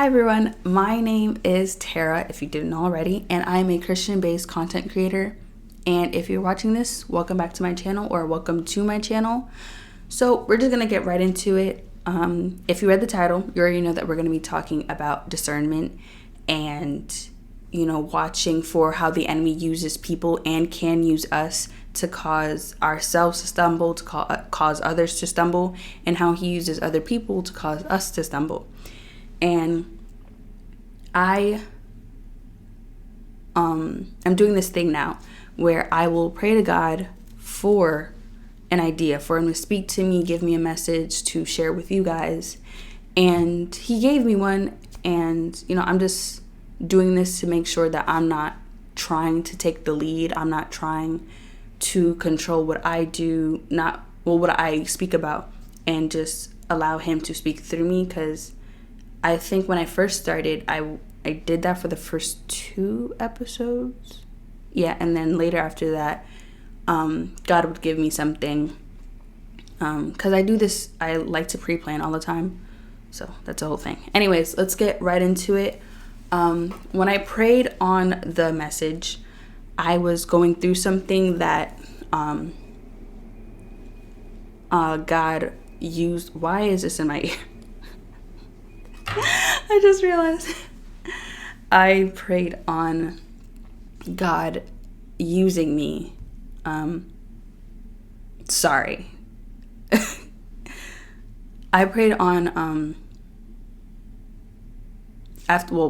Hi everyone, my name is Tara, if you didn't already, and I'm a Christian-based content creator. And if you're watching this, welcome back to my channel, or welcome to my channel. So we're just gonna get right into it. If you read the title, you already know that we're gonna be talking about discernment and, watching for how the enemy uses people and can use us to cause ourselves to stumble, to cause others to stumble, and how he uses other people to cause us to stumble. And I'm doing this thing now where I will pray to God for an idea, for him to speak to me, give me a message to share with you guys. And he gave me one, and I'm just doing this to make sure that I'm not trying to take the lead. I'm not trying to control what I do, what I speak about, and just allow him to speak through me, because I think when I first started, I did that for the first 2 episodes. Yeah, and then later after that, God would give me something. Because I do this, I like to pre-plan all the time. So that's the whole thing. Anyways, let's get right into it. When I prayed on the message, I was going through something that God used. Why is this in my ear? I just realized I prayed on God using me. Sorry. I prayed on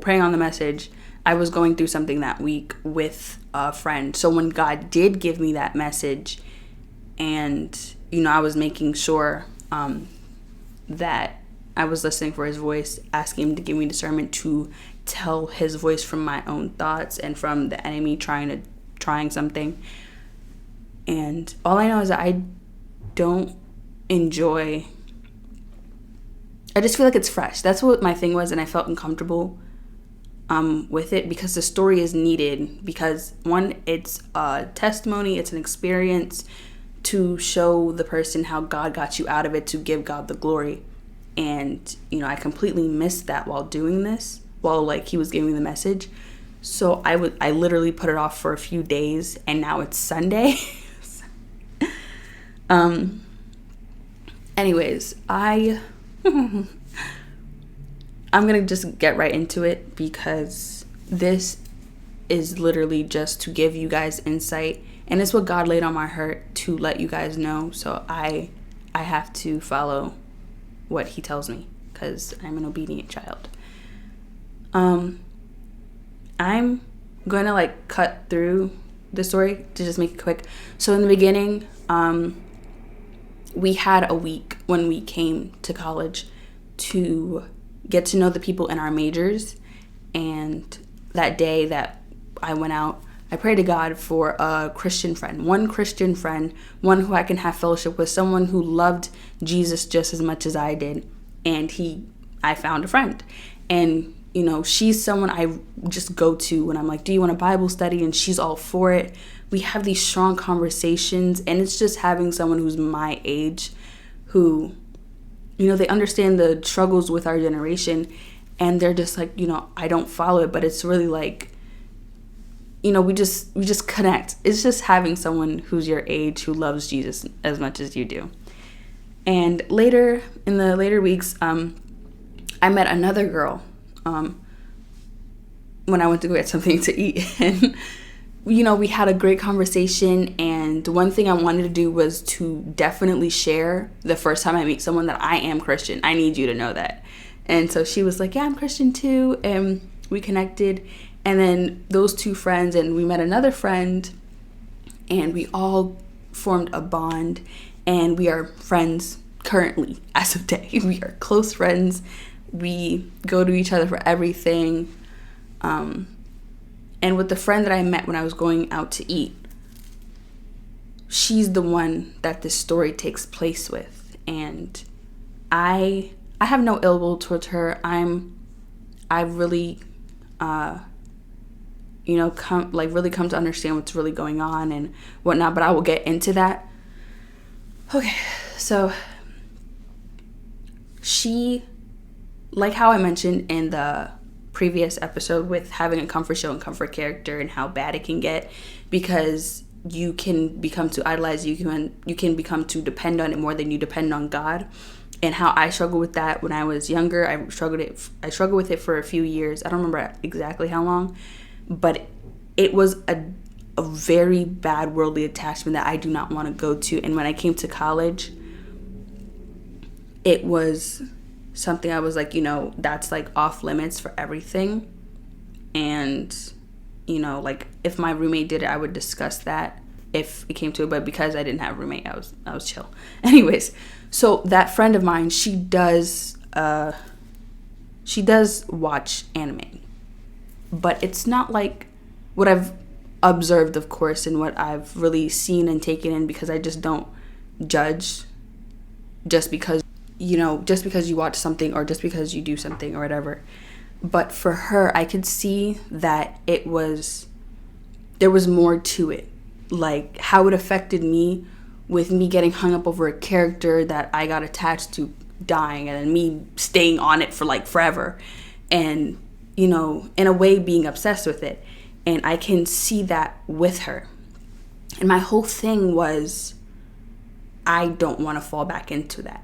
praying on the message. I was going through something that week with a friend. So when God did give me that message, and I was making sure that I was listening for his voice, asking him to give me discernment to tell his voice from my own thoughts and from the enemy trying something. And all I know is that I don't enjoy. I just feel like it's fresh. That's what my thing was, and I felt uncomfortable with it, because the story is needed. Because one, it's a testimony, it's an experience to show the person how God got you out of it, to give God the glory. And, I completely missed that while doing this, while he was giving me the message. So I literally put it off for a few days, and now it's Sunday. Anyways, I'm going to just get right into it, because this is literally just to give you guys insight, and it's what God laid on my heart to let you guys know. So I have to follow what he tells me, because I'm an obedient child. I'm going to cut through the story to just make it quick. So in the beginning, we had a week when we came to college to get to know the people in our majors. And that day that I went out, I prayed to God for a Christian friend, one who I can have fellowship with, someone who loved Jesus just as much as I did. And I found a friend. And, she's someone I just go to when I'm like, do you want a Bible study? And she's all for it. We have these strong conversations, and it's just having someone who's my age, who, they understand the struggles with our generation, and they're just like, I don't follow it, but it's really we just connect. It's just having someone who's your age who loves Jesus as much as you do. And later, in the later weeks, I met another girl when I went to go get something to eat. And, we had a great conversation. And one thing I wanted to do was to definitely share the first time I meet someone that I am Christian. I need you to know that. And so she was like, yeah, I'm Christian too. And we connected. And then those 2 friends, and we met another friend, and we all formed a bond, and we are friends currently, as of today. We are close friends. We go to each other for everything. And with the friend that I met when I was going out to eat, she's the one that this story takes place with. And I have no ill will towards her. I've really come to understand what's really going on and whatnot, but I will get into that. Okay, so she like how I mentioned in the previous episode with having a comfort show and comfort character and how bad it can get, because you can become too idolized, you can become too depend on it more than you depend on God. And how I struggled with that when I was younger. I struggled with it for a few years. I don't remember exactly how long, but it was a very bad worldly attachment that I do not want to go to. And when I came to college, it was something I was like, that's like off limits for everything. And, like if my roommate did it, I would discuss that if it came to it. But because I didn't have a roommate, I was chill. Anyways, so that friend of mine, she does watch anime. But it's not like what I've observed, of course, and what I've really seen and taken in, because I just don't judge just because you watch something or just because you do something or whatever. But for her, I could see that there was more to it, like how it affected me, with me getting hung up over a character that I got attached to dying, and then me staying on it for like forever, and in a way being obsessed with it. And I can see that with her. And my whole thing was, I don't want to fall back into that.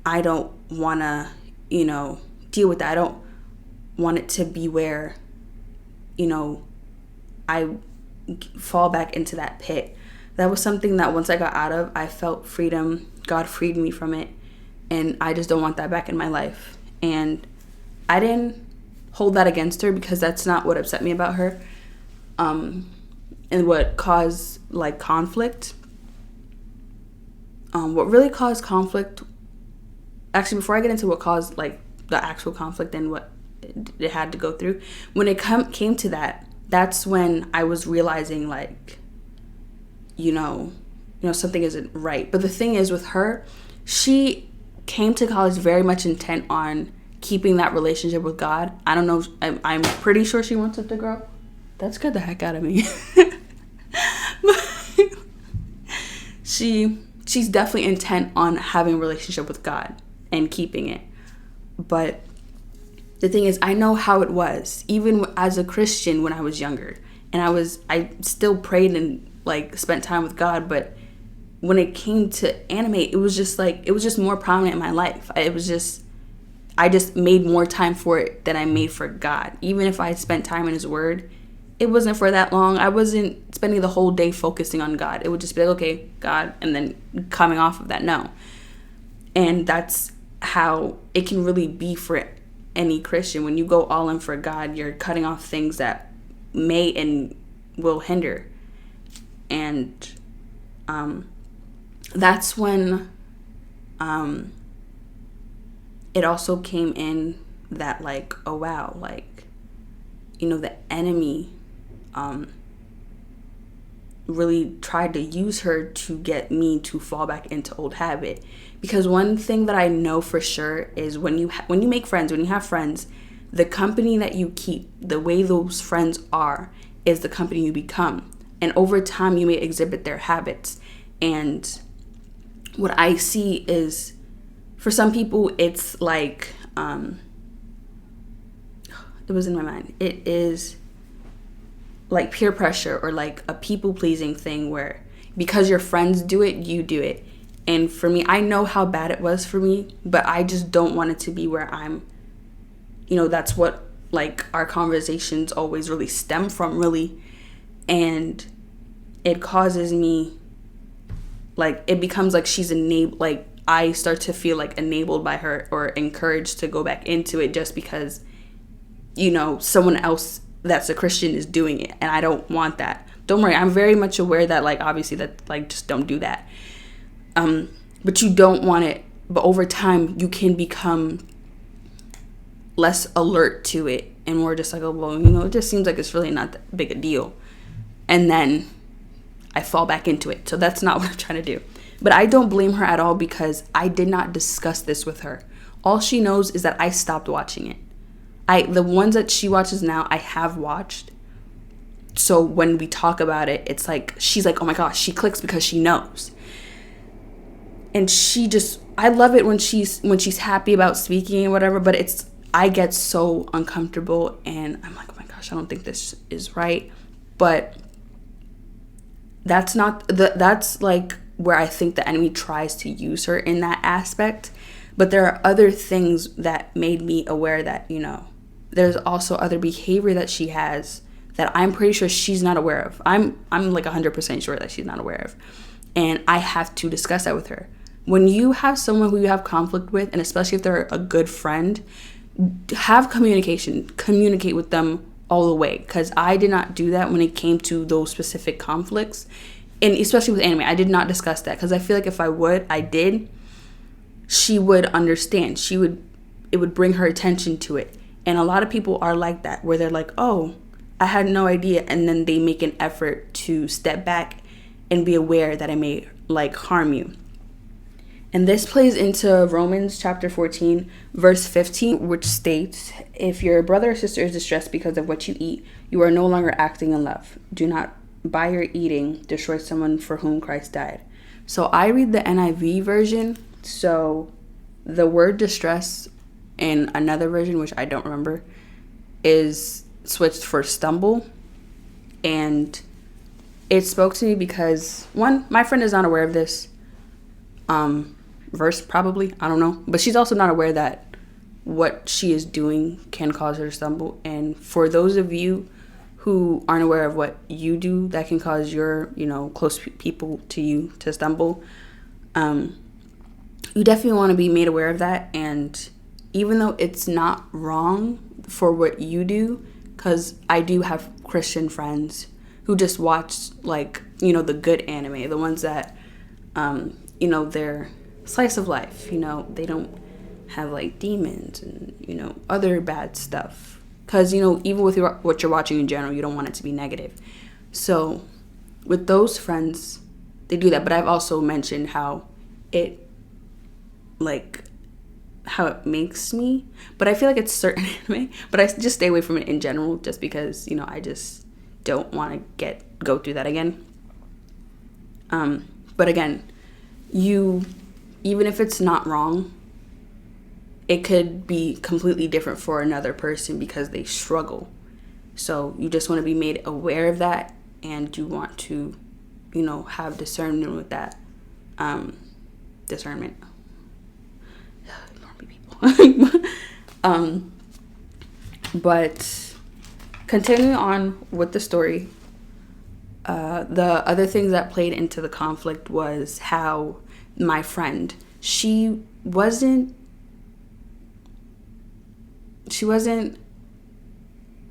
I don't want to, deal with that. I don't want it to be where, I fall back into that pit. That was something that once I got out of, I felt freedom. God freed me from it. And I just don't want that back in my life. And I didn't hold that against her, because that's not what upset me about her. And what caused like conflict. What really caused conflict, actually, before I get into what caused like the actual conflict and what it had to go through, when it came to that, that's when I was realizing like, something isn't right. But the thing is with her, she came to college very much intent on keeping that relationship with God. I don't know. I'm pretty sure she wants it to grow. That scared the heck out of me. She's definitely intent on having a relationship with God and keeping it. But the thing is, I know how it was, even as a Christian when I was younger. And I still prayed and like spent time with God, but when it came to anime, it was just more prominent in my life. I just made more time for it than I made for God. Even if I spent time in His Word, it wasn't for that long. I wasn't spending the whole day focusing on God. It would just be like, okay, God, and then coming off of that, no. And that's how it can really be for any Christian. When you go all in for God, you're cutting off things that may and will hinder. And that's when it also came in that like, oh wow, like, the enemy really tried to use her to get me to fall back into old habit. Because one thing that I know for sure is when you make friends, when you have friends, the company that you keep, the way those friends are, is the company you become. And over time, you may exhibit their habits. And what I see is, for some people, it's like, it was in my mind. It is like peer pressure, or like a people-pleasing thing where because your friends do it, you do it. And for me, I know how bad it was for me, but I just don't want it to be where I'm, that's what like our conversations always really stem from, really. And it causes me, like, it becomes like she's enabled, like I start to feel like enabled by her or encouraged to go back into it just because, someone else that's a Christian is doing it. And I don't want that. Don't worry, I'm very much aware that, like, obviously that, like, just don't do that. But you don't want it. But over time, you can become less alert to it and more just like, oh, well, it just seems like it's really not that big a deal. And then I fall back into it. So that's not what I'm trying to do. But I don't blame her at all, because I did not discuss this with her. All she knows is that I stopped watching it. The ones that she watches now, I have watched. So when we talk about it, it's like, she's like, oh my gosh, she clicks because she knows. And she just I love it when she's happy about speaking and whatever, but I get so uncomfortable and I'm like, oh my gosh, I don't think this is right. But that's like where I think the enemy tries to use her in that aspect. But there are other things that made me aware that, there's also other behavior that she has that I'm pretty sure she's not aware of. I'm like 100% sure that she's not aware of. And I have to discuss that with her. When you have someone who you have conflict with, and especially if they're a good friend, have communication. Communicate with them all the way. Because I did not do that when it came to those specific conflicts. And especially with anime, I did not discuss that. Because I feel like if I did, she would understand. It would bring her attention to it. And a lot of people are like that, where they're like, oh, I had no idea. And then they make an effort to step back and be aware that it may harm you. And this plays into Romans chapter 14, verse 15, which states, if your brother or sister is distressed because of what you eat, you are no longer acting in love. Do not, by your eating, destroy someone for whom Christ died. So I read the NIV version. So the word distress in another version, which I don't remember, is switched for stumble. And it spoke to me because, one, my friend is not aware of this verse, probably. I don't know. But she's also not aware that what she is doing can cause her to stumble. And for those of you who aren't aware of what you do that can cause your, close people to you to stumble, you definitely want to be made aware of that. And even though it's not wrong for what you do, because I do have Christian friends who just watch, the good anime, the ones that, they're slice of life, they don't have, demons and, other bad stuff. Because, even with what you're watching in general, you don't want it to be negative. So, with those friends, they do that. But I've also mentioned how it makes me, but I feel like it's certain anime, but I just stay away from it in general just because, I just don't want to go through that again. But again, even if it's not wrong, it could be completely different for another person because they struggle. So you just want to be made aware of that, and you want to, have discernment with that. Discernment. But continuing on with the story, the other things that played into the conflict was how my friend, she wasn't,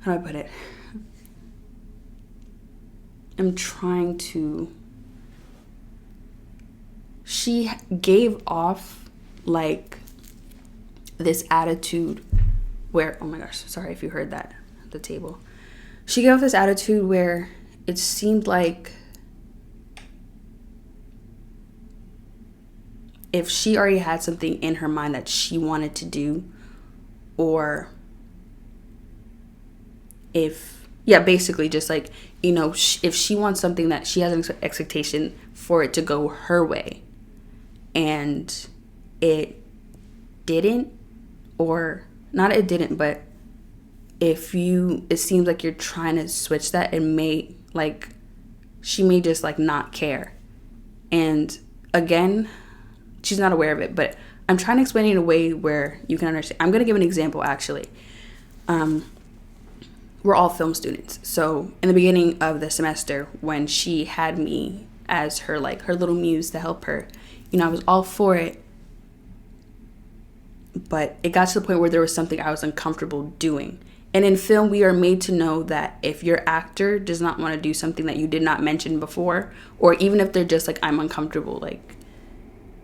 how do I put it? She gave off this attitude where, oh my gosh, sorry if you heard that at the table. She gave off this attitude where it seemed like if she already had something in her mind that she wanted to do, or basically just if she wants something that she has an expectation for it to go her way and it didn't, or not it didn't, but it seems like you're trying to switch that, she may just not care. And again, she's not aware of it, but I'm trying to explain it in a way where you can understand. I'm going to give an example, actually. We're all film students. So in the beginning of the semester, when she had me as her little muse to help her, I was all for it. But it got to the point where there was something I was uncomfortable doing. And in film, we are made to know that if your actor does not want to do something that you did not mention before, or even if they're just I'm uncomfortable,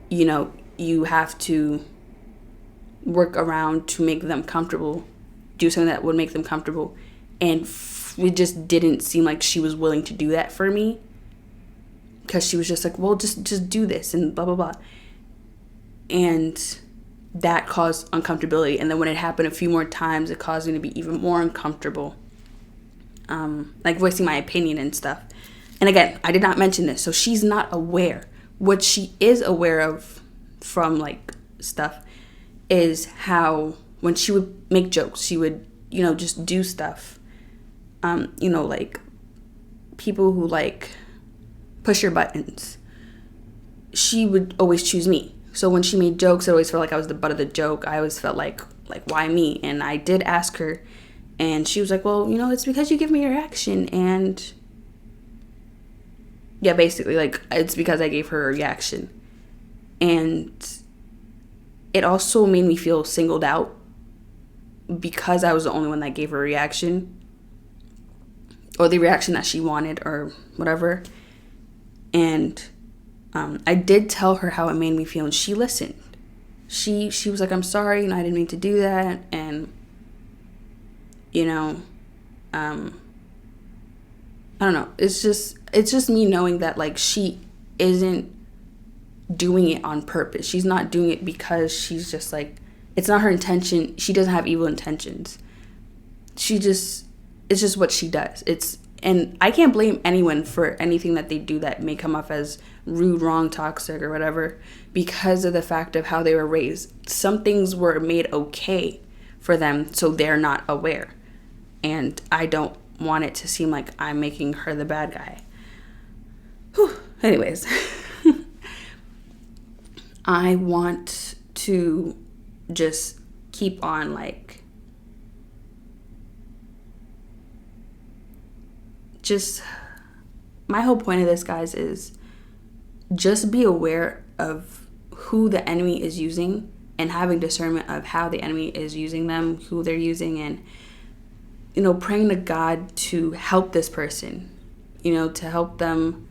you have to work around to make them comfortable, do something that would make them comfortable. And it just didn't seem like she was willing to do that for me, because she was just well, just do this and blah, blah, blah. And that caused uncomfortability. And then when it happened a few more times, it caused me to be even more uncomfortable, voicing my opinion and stuff. And again, I did not mention this, so she's not aware. What she is aware of from like stuff is how when she would make jokes, she would, just do stuff. Like people who like push your buttons, she would always choose me. So when she made jokes, I always felt like I was the butt of the joke. I always felt like why me? And I did ask her, and she was like, well, it's because you give me a reaction. And yeah, basically, like, it's because I gave her a reaction. And it also made me feel singled out because I was the only one that gave her a reaction, or the reaction that she wanted, or whatever. And I did tell her how it made me feel, and she listened. She was like, I'm sorry, I didn't mean to do that. And I don't know. It's just me knowing that, like, she isn't doing it on purpose. She's not doing it because she's just like, it's not her intention. She doesn't have evil intentions. It's just what she does. And I can't blame anyone for anything that they do that may come off as rude, wrong, toxic, or whatever, because of the fact of how they were raised. Some things were made okay for them, so they're not aware. And I don't want it to seem like I'm making her the bad guy. Whew. Anyways, I want to just keep on, like, just, my whole point of this, guys, is just be aware of who the enemy is using and having discernment of how the enemy is using them, who they're using, and praying to God to help this person, to help them,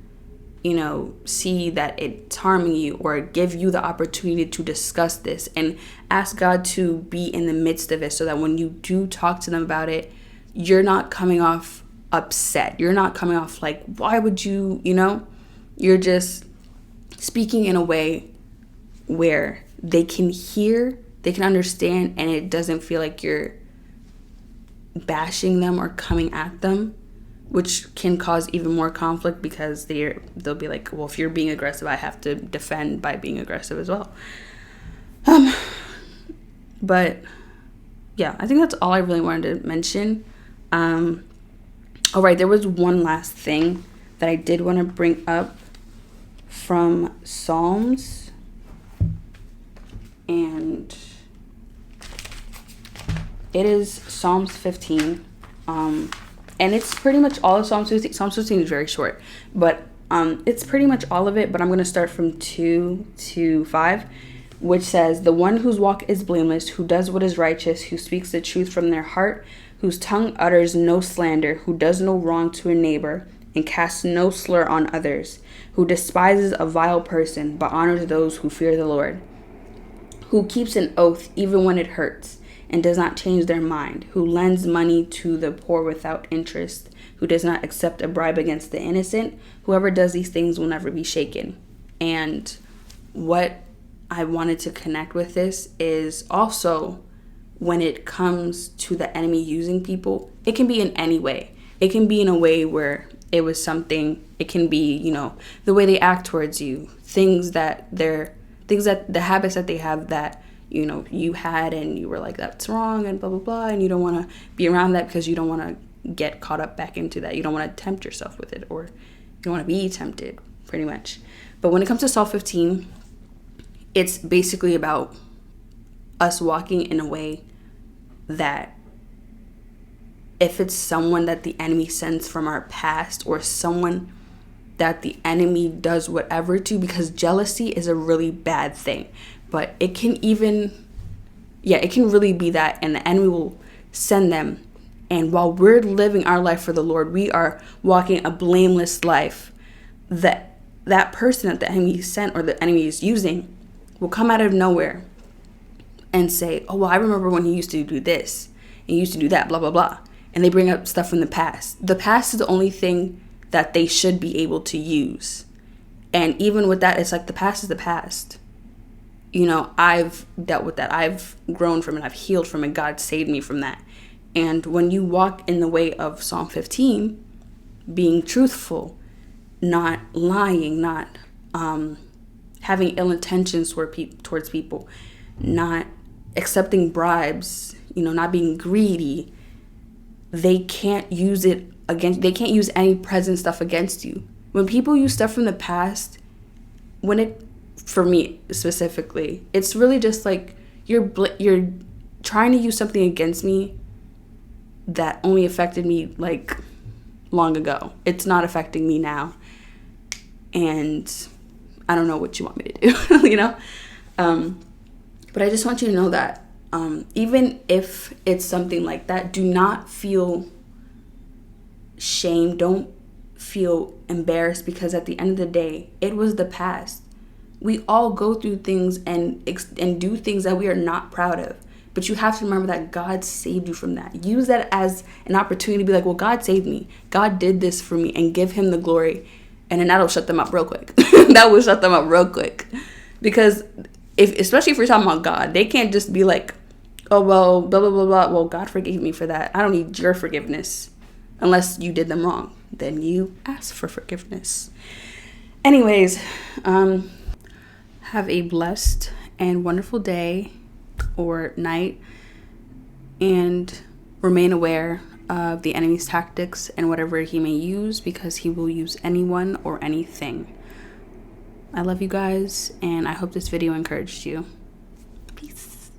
see that it's harming you, or give you the opportunity to discuss this, and ask God to be in the midst of it, so that when you do talk to them about it, you're not coming off upset. You're not coming off like, why would you, you're just speaking in a way where they can hear, they can understand, and it doesn't feel like you're bashing them or coming at them, which can cause even more conflict, because they'll be like, well, if you're being aggressive, I have to defend by being aggressive as well. But yeah, I think that's all I really wanted to mention. All right, there was one last thing that I did want to bring up from Psalms, and it is Psalms 15. And it's pretty much all of Psalms 15. Psalms 15 is very short, but it's pretty much all of it. But I'm going to start from 2 to 5, which says, the one whose walk is blameless, who does what is righteous, who speaks the truth from their heart, whose tongue utters no slander, who does no wrong to a neighbor, and casts no slur on others, who despises a vile person, but honors those who fear the Lord, who keeps an oath even when it hurts, and does not change their mind, who lends money to the poor without interest, who does not accept a bribe against the innocent. Whoever does these things will never be shaken. And what I wanted to connect with this is also, when it comes to the enemy using people, it can be in any way. It can be in a way where it was something, it can be, the way they act towards you, the habits that they have that, you had, and you were like, that's wrong, and blah, blah, blah, and you don't want to be around that because you don't want to get caught up back into that. You don't want to tempt yourself with it, or you don't want to be tempted, pretty much. But when it comes to Psalm 15, it's basically about us walking in a way that, if it's someone that the enemy sends from our past, or someone that the enemy does whatever to, because jealousy is a really bad thing, but it can really be that, and the enemy will send them. And while we're living our life for the Lord, we are walking a blameless life, that person that the enemy sent, or the enemy is using, will come out of nowhere and say, oh, well, I remember when he used to do this, and he used to do that, blah, blah, blah. And they bring up stuff from the past. The past is the only thing that they should be able to use. And even with that, it's like, the past is the past. I've dealt with that. I've grown from it. I've healed from it. God saved me from that. And when you walk in the way of Psalm 15, being truthful, not lying, not having ill intentions towards people, not accepting bribes, not being greedy, they can't use any present stuff against you. When people use stuff from the past, for me specifically, it's really just like you're trying to use something against me that only affected me like long ago. It's not affecting me now, and I don't know what you want me to do. But I just want you to know that even if it's something like that, do not feel shame. Don't feel embarrassed, because at the end of the day, it was the past. We all go through things and do things that we are not proud of. But you have to remember that God saved you from that. Use that as an opportunity to be like, well, God saved me. God did this for me, and give him the glory. And then that'll shut them up real quick. That will shut them up real quick. Because especially if you're talking about God, they can't just be like, oh, well, blah, blah, blah, blah. Well, God forgave me for that. I don't need your forgiveness unless you did them wrong. Then you ask for forgiveness. Anyways, have a blessed and wonderful day or night, and remain aware of the enemy's tactics and whatever he may use, because he will use anyone or anything. I love you guys, and I hope this video encouraged you. Peace.